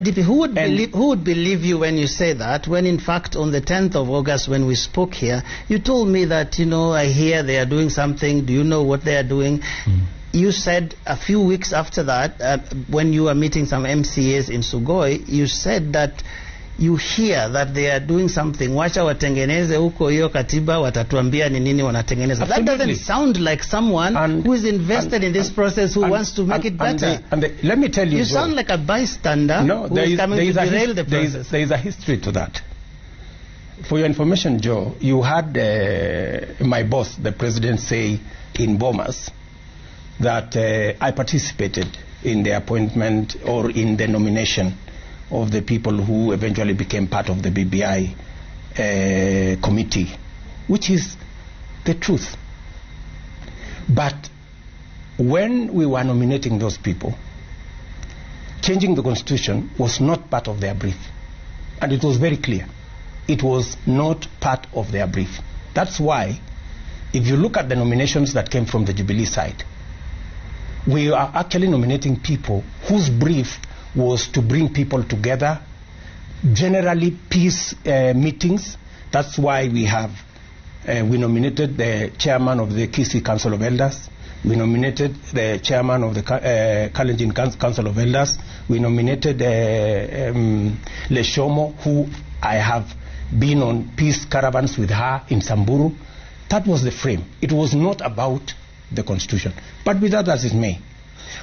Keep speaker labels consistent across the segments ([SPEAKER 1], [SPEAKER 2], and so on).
[SPEAKER 1] DP, who would believe you when you say that, when in fact on the 10th of August when we spoke here, you told me that, I hear they are doing something, do you know what they are doing? You said a few weeks after that, when you were meeting some MCAs in Sugoi, you said that you hear that they are doing something. Wacha watengeneze huko hiyo katiba, watatuambia ni nini wanatengeneza. That doesn't sound like someone who is invested in this process, who wants to make it better.
[SPEAKER 2] Let me tell you,
[SPEAKER 1] you sound like a bystander who is coming to derail the process.
[SPEAKER 2] There is a history to that. For your information, Joe, you had my boss, the president, say in Bomas that I participated in the appointment or in the nomination of the people who eventually became part of the BBI committee, which is the truth. But when we were nominating those people, changing the constitution was not part of their brief. And it was very clear. It was not part of their brief. That's why, if you look at the nominations that came from the Jubilee side, we are actually nominating people whose brief was to bring people together, generally peace meetings. That's why we nominated the chairman of the Kisii Council of Elders. We nominated the chairman of the Kalenjin Council of Elders. We nominated Leshomo, who I have been on peace caravans with her in Samburu. That was the frame. It was not about the constitution. But with that as it may,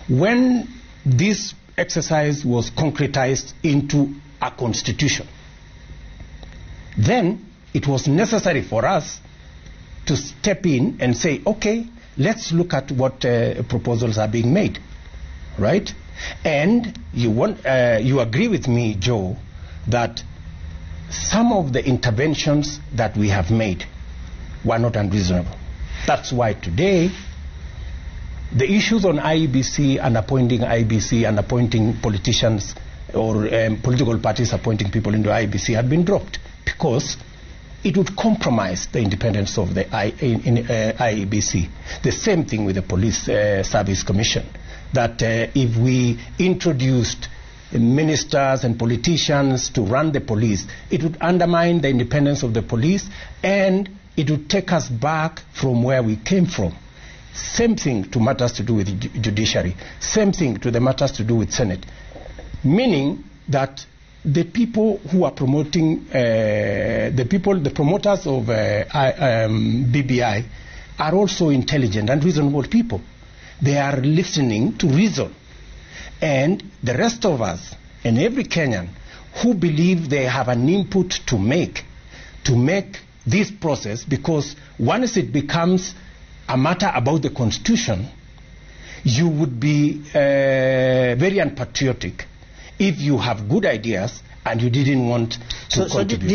[SPEAKER 2] when this exercise was concretized into a constitution, then it was necessary for us to step in and say, okay, let's look at what proposals are being made, right? And you agree with me, Joe, that some of the interventions that we have made were not unreasonable. That's why today the issues on IEBC and appointing IEBC and appointing politicians or political parties appointing people into IEBC had been dropped, because it would compromise the independence of the IEBC. The same thing with the Police Service Commission, that if we introduced ministers and politicians to run the police, it would undermine the independence of the police and it would take us back from where we came from. Same thing to matters to do with judiciary. Same thing to the matters to do with Senate. Meaning that the people who are promoting, the promoters of BBI are also intelligent and reasonable people. They are listening to reason. And the rest of us, and every Kenyan who believe they have an input to make this process, because once it becomes a matter about the constitution, you would be very unpatriotic if you have good ideas and you didn't want to contribute.